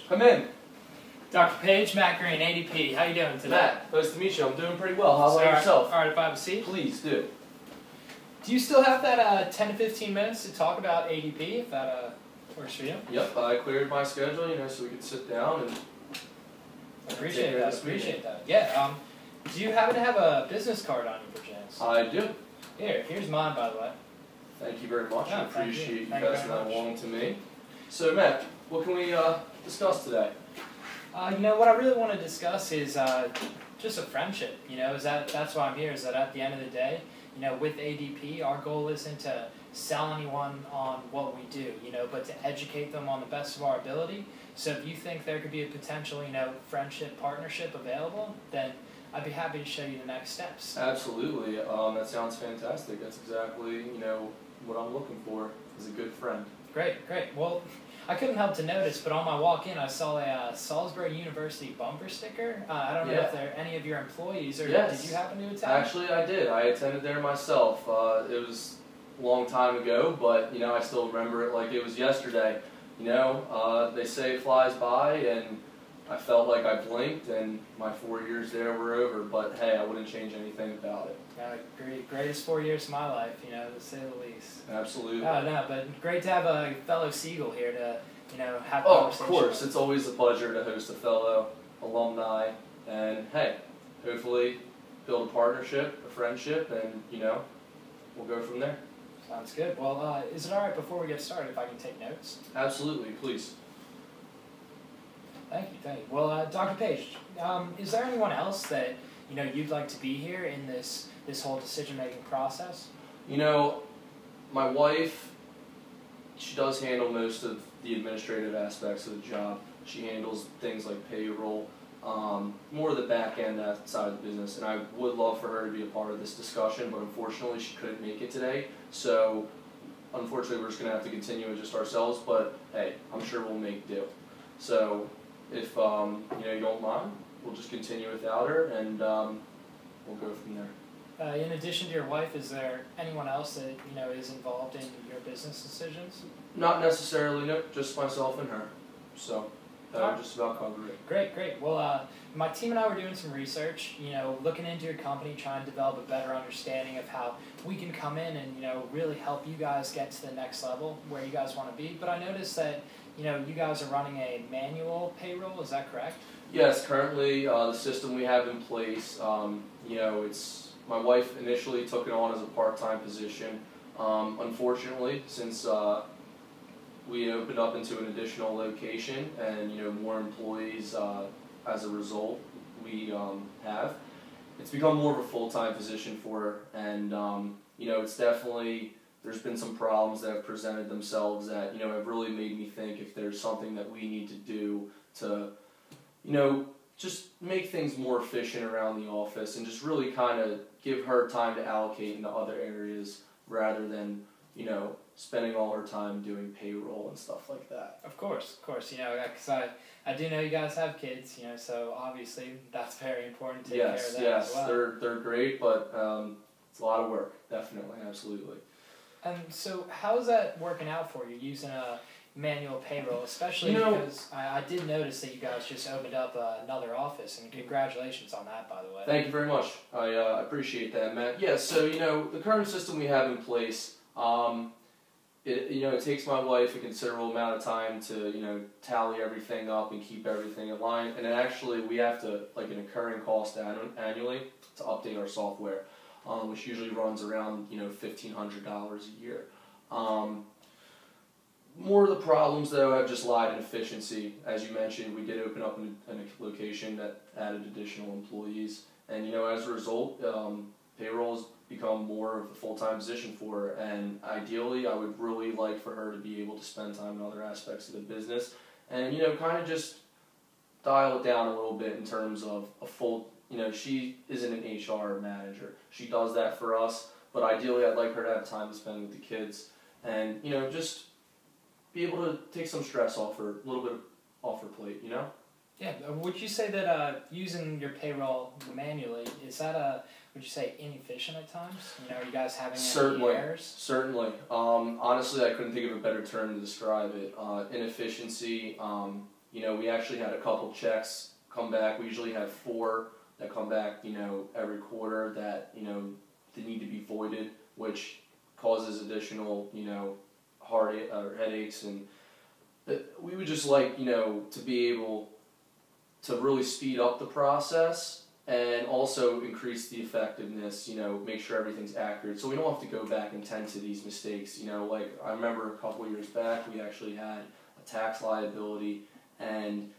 Come in. Dr. Page, Matt Green, ADP. How you doing today? Matt, nice to meet you. I'm doing pretty well. How about yourself? All right, if I have a seat. Please do. Do you still have that 10 to 15 minutes to talk about ADP, if that works for you? Yep, I cleared my schedule, so we could sit down and Appreciate that. Yeah. Do you happen to have a business card on you, perchance? I do. Here's mine, by the way. Thank you very much. I appreciate you passing that along to me. So, Matt, what can we discuss today? What I really want to discuss is just a friendship. That's why I'm here. Is that at the end of the day, with ADP, our goal isn't to sell anyone on what we do, but to educate them on the best of our ability. So if you think there could be a potential, friendship, partnership available, then I'd be happy to show you the next steps. Absolutely. That sounds fantastic. That's exactly, what I'm looking for is a good friend. Great. Well, I couldn't help to notice, but on my walk-in, I saw a Salisbury University bumper sticker. I don't know if they're any of your employees, or did you happen to attend? Actually, I did. I attended there myself. It was a long time ago, but, I still remember it like it was yesterday. They say it flies by, and I felt like I blinked, and my 4 years there were over. But, hey, I wouldn't change anything about it. Greatest 4 years of my life, to say the least. Absolutely. Oh, no, but great to have a fellow Seagull here to, have Oh, conversation. of course. It's always a pleasure to host a fellow alumni. And, hey, hopefully build a partnership, a friendship, and, we'll go from there. Sounds good. Well, is it all right before we get started if I can take notes? Absolutely. Please. Thank you. Well, Dr. Page, is there anyone else that, you'd like to be here in this whole decision-making process? My wife, she does handle most of the administrative aspects of the job. She handles things like payroll, more of the back end side of the business, and I would love for her to be a part of this discussion, but unfortunately she couldn't make it today, so unfortunately we're just going to have to continue it just ourselves, but hey, I'm sure we'll make do. So if you don't mind, we'll just continue without her, and we'll go from there. In addition to your wife, is there anyone else that is involved in your business decisions? Not necessarily, no. Just myself and her. So that would just about cover it. Great. Well, my team and I were doing some research. Looking into your company, trying to develop a better understanding of how we can come in and really help you guys get to the next level where you guys want to be. But I noticed that you guys are running a manual payroll. Is that correct? Yes. Currently, the system we have in place, it's. My wife initially took it on as a part-time position. Unfortunately, since we opened up into an additional location and more employees as a result we have, it's become more of a full-time position for her. And it's definitely, there's been some problems that have presented themselves that have really made me think if there's something that we need to do to just make things more efficient around the office and just really kind of give her time to allocate into other areas rather than, spending all her time doing payroll and stuff like that. Of course, because I do know you guys have kids, so obviously that's very important to take care of them as well. Yes, they're great, but it's a lot of work, definitely, absolutely. And so how is that working out for you, using a manual payroll, especially because I did notice that you guys just opened up another office, and congratulations on that, by the way. Thank you very much. I appreciate that, Matt. Yeah, so, the current system we have in place, it takes my wife a considerable amount of time to, tally everything up and keep everything in line, and then actually we have to, like an incurring cost annually to update our software, which usually runs around, $1,500 a year. More of the problems, though, have just lied in efficiency. As you mentioned, we did open up in a location that added additional employees. And, as a result, payroll has become more of a full-time position for her. And ideally, I would really like for her to be able to spend time in other aspects of the business. And, kind of just dial it down a little bit in terms of a full, she isn't an HR manager. She does that for us. But ideally, I'd like her to have time to spend with the kids. And, just be able to take some stress off her, a little bit off her plate, Yeah, would you say that using your payroll manually, is that would you say inefficient at times? Are you guys having any errors? Certainly. Honestly, I couldn't think of a better term to describe it. Inefficiency, we actually had a couple checks come back. We usually have 4 that come back, every quarter that, they need to be voided, which causes additional, headaches. And we would just like, to be able to really speed up the process and also increase the effectiveness, make sure everything's accurate so we don't have to go back and tend to these mistakes. Like I remember a couple of years back we actually had a tax liability, and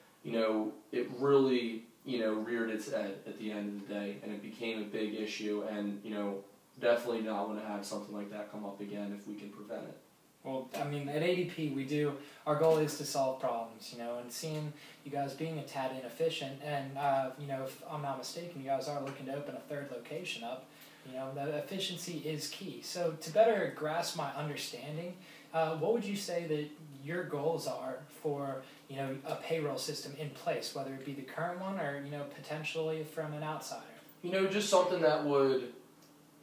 it really reared its head at the end of the day, and it became a big issue, and definitely not want to have something like that come up again if we can prevent it. Well, I mean, at ADP, our goal is to solve problems, and seeing you guys being a tad inefficient, and, if I'm not mistaken, you guys are looking to open a 3rd location up, the efficiency is key. So to better grasp my understanding, what would you say that your goals are for, a payroll system in place, whether it be the current one or, potentially from an outsider? Just something that would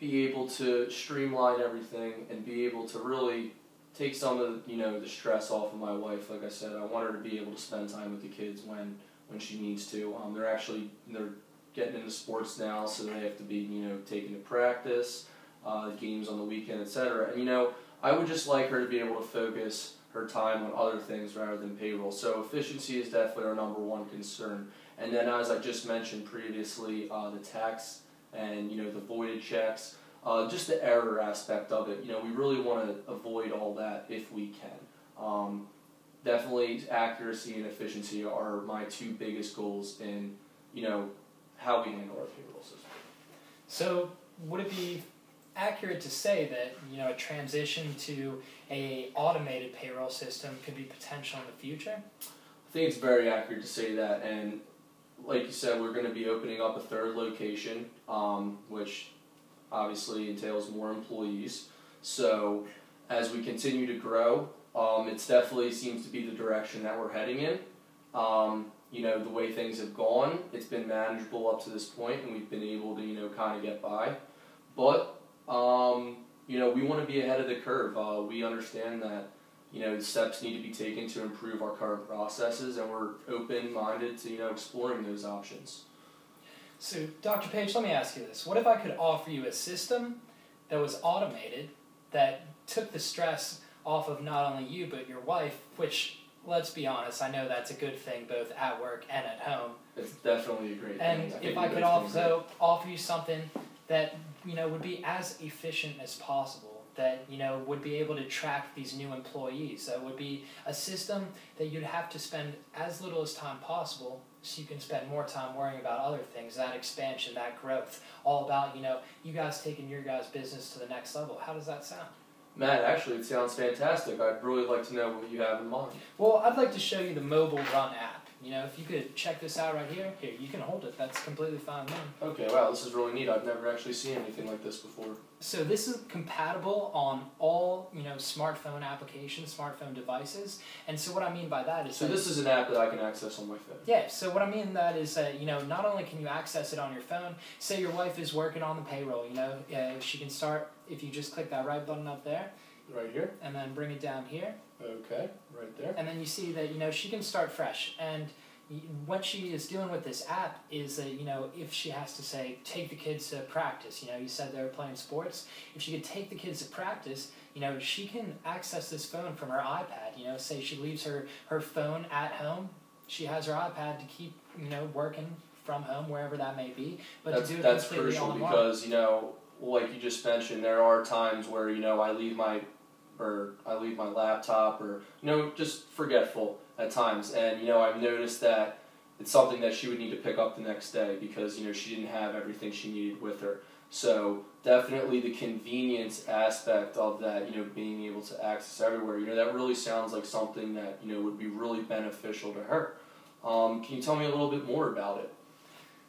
be able to streamline everything and be able to really take some of the stress off of my wife. Like I said, I want her to be able to spend time with the kids when she needs to. They're getting into sports now, so they have to be taken to practice, games on the weekend, etc. And I would just like her to be able to focus her time on other things rather than payroll. So efficiency is definitely our number 1 concern. And then, as I just mentioned previously, the tax and the voided checks. Just the error aspect of it, we really want to avoid all that if we can. Definitely accuracy and efficiency are my 2 biggest goals in, how we handle our payroll system. So would it be accurate to say that, a transition to a automated payroll system could be potential in the future? I think it's very accurate to say that, and like you said, we're going to be opening up a 3rd location, which obviously entails more employees. So as we continue to grow, it definitely seems to be the direction that we're heading in. The way things have gone, it's been manageable up to this point, and we've been able to, kind of get by. But, we want to be ahead of the curve. We understand that, steps need to be taken to improve our current processes, and we're open-minded to, exploring those options. So, Dr. Page, let me ask you this. What if I could offer you a system that was automated, that took the stress off of not only you but your wife, which, let's be honest, I know that's a good thing both at work and at home. It's definitely a great thing. And if I could also offer you something that, would be as efficient as possible, that, would be able to track these new employees, that would be a system that you'd have to spend as little as time possible so you can spend more time worrying about other things, that expansion, that growth, all about, you guys taking your guys' business to the next level. How does that sound? Matt, actually, it sounds fantastic. I'd really like to know what you have in mind. Well, I'd like to show you the Mobile Run app. If you could check this out right here. Here, you can hold it. That's completely fine, man. Okay, wow, this is really neat. I've never actually seen anything like this before. So this is compatible on all, smartphone applications, smartphone devices. And so what I mean by that is... So this is an app that I can access on my phone? Yeah, so what I mean that is that, not only can you access it on your phone, say your wife is working on the payroll, she can start, if you just click that right button up there. Right here? And then bring it down here. Okay, right there. And then you see that, she can start fresh. And what she is doing with this app is that, if she has to, say, take the kids to practice, you said they were playing sports, if she could take the kids to practice, she can access this phone from her iPad. Say she leaves her phone at home, she has her iPad to keep, working from home, wherever that may be. But that's crucial because, like you just mentioned, there are times where, I leave my laptop or, just forgetful at times. And, I've noticed that it's something that she would need to pick up the next day because, she didn't have everything she needed with her. So definitely the convenience aspect of that, being able to access everywhere, that really sounds like something that, would be really beneficial to her. Can you tell me a little bit more about it?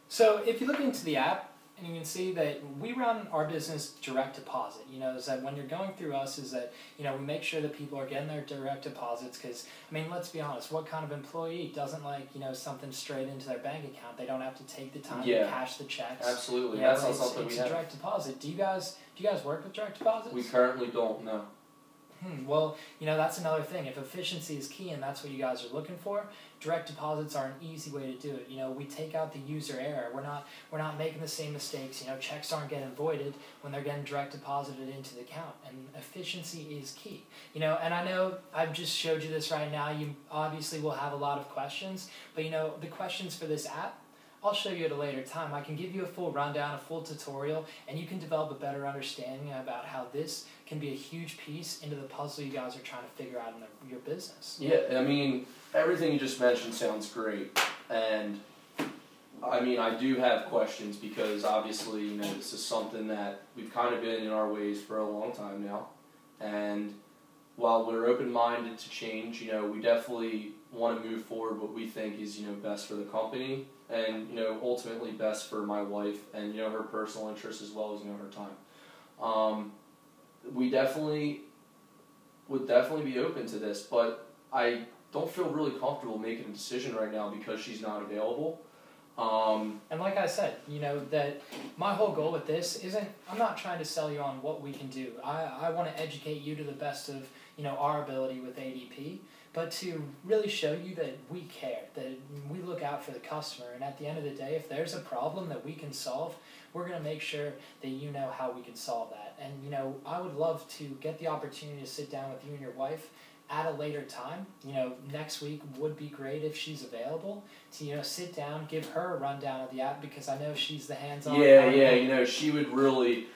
So if you look into the app, and you can see that we run our business direct deposit. Is that when you're going through us is that, we make sure that people are getting their direct deposits because, let's be honest, what kind of employee doesn't like, something straight into their bank account? They don't have to take the time to cash the checks. Absolutely. That's not something we have. It's a direct deposit. Do you guys work with direct deposits? We currently don't, no. Well, that's another thing. If efficiency is key and that's what you guys are looking for, direct deposits are an easy way to do it. We take out the user error. We're not making the same mistakes. Checks aren't getting voided when they're getting direct deposited into the account, and efficiency is key. And I know I've just showed you this right now. You obviously will have a lot of questions, but the questions for this app, I'll show you at a later time. I can give you a full rundown, a full tutorial, and you can develop a better understanding about how this can be a huge piece into the puzzle you guys are trying to figure out in your business. Yeah, I mean, everything you just mentioned sounds great, and I mean, I do have questions because obviously, this is something that we've kind of been in our ways for a long time now, and while we're open-minded to change, we definitely want to move forward what we think is, best for the company and, ultimately best for my wife and, her personal interests as well as, her time. We would definitely be open to this, but I don't feel really comfortable making a decision right now because she's not available. And like I said, that my whole goal with this isn't, I'm not trying to sell you on what we can do. I want to educate you to the best of, our ability with ADP, but to really show you that we care, that we look out for the customer, and at the end of the day, if there's a problem that we can solve, we're going to make sure that you know how we can solve that. And, I would love to get the opportunity to sit down with you and your wife at a later time. Next week would be great if she's available to, sit down, give her a rundown of the app, because I know she's the hands-on. Yeah, she would really,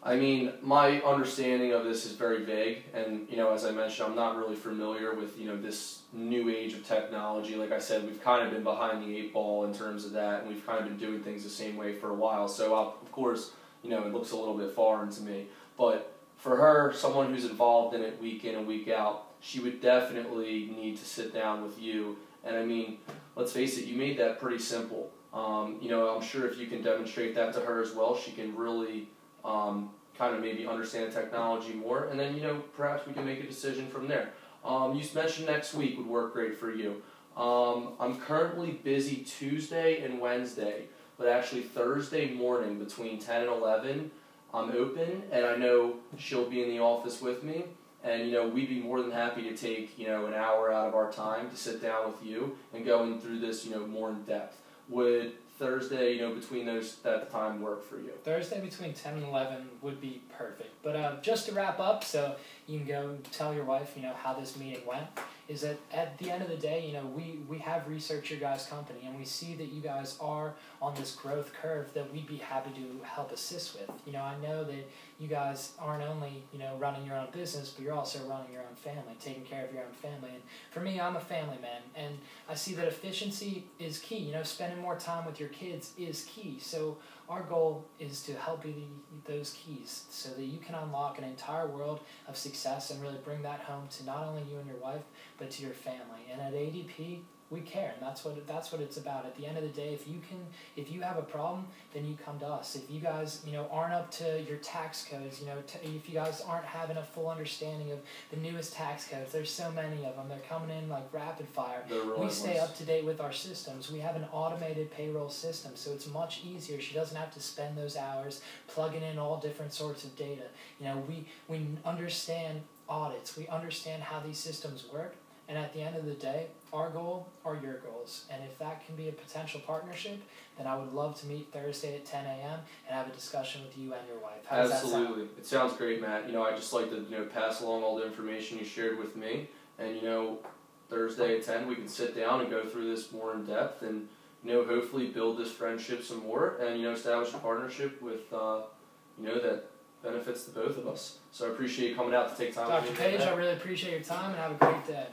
I mean, my understanding of this is very vague, and, as I mentioned, I'm not really familiar with, this new age of technology. Like I said, we've kind of been behind the 8 ball in terms of that, and we've kind of been doing things the same way for a while, so of course, it looks a little bit foreign to me, but for her, someone who's involved in it week in and week out, she would definitely need to sit down with you. And I mean, let's face it, you made that pretty simple. I'm sure if you can demonstrate that to her as well, she can really kind of maybe understand the technology more. And then, perhaps we can make a decision from there. You mentioned next week would work great for you. I'm currently busy Tuesday and Wednesday, but actually Thursday morning between 10 and 11, I'm open, and I know she'll be in the office with me, and we'd be more than happy to take an hour out of our time to sit down with you and going through this more in depth. Would Thursday between that time work for you? Thursday between 10 and 11 would be perfect. But just to wrap up, so you can go tell your wife how this meeting went, is that at the end of the day, we have researched your guys' company, and we see that you guys are on this growth curve that we'd be happy to help assist with. I know that you guys aren't only, running your own business, but you're also running your own family, taking care of your own family. And for me, I'm a family man, and I see that efficiency is key. Spending more time with your kids is key. So our goal is to help you those keys so that you can unlock an entire world of success and really bring that home to not only you and your wife, but to your family. And at ADP, we care, and that's what it's about. At the end of the day, if you have a problem, then you come to us. If you guys aren't up to your tax codes, if you guys aren't having a full understanding of the newest tax codes, there's so many of them. They're coming in like rapid fire. We stay up to date with our systems. We have an automated payroll system, so it's much easier. She doesn't have to spend those hours plugging in all different sorts of data. We understand audits. We understand how these systems work. And at the end of the day, our goal are your goals. And if that can be a potential partnership, then I would love to meet Thursday at 10 a.m. and have a discussion with you and your wife. How does Absolutely. that sound? It sounds great, Matt. I just like to pass along all the information you shared with me. And, Thursday at 10, we can sit down and go through this more in depth and, hopefully build this friendship some more and, establish a partnership with, that benefits the both of us. So I appreciate you coming out to take time with me. Dr. Page, I really appreciate your time, and have a great day.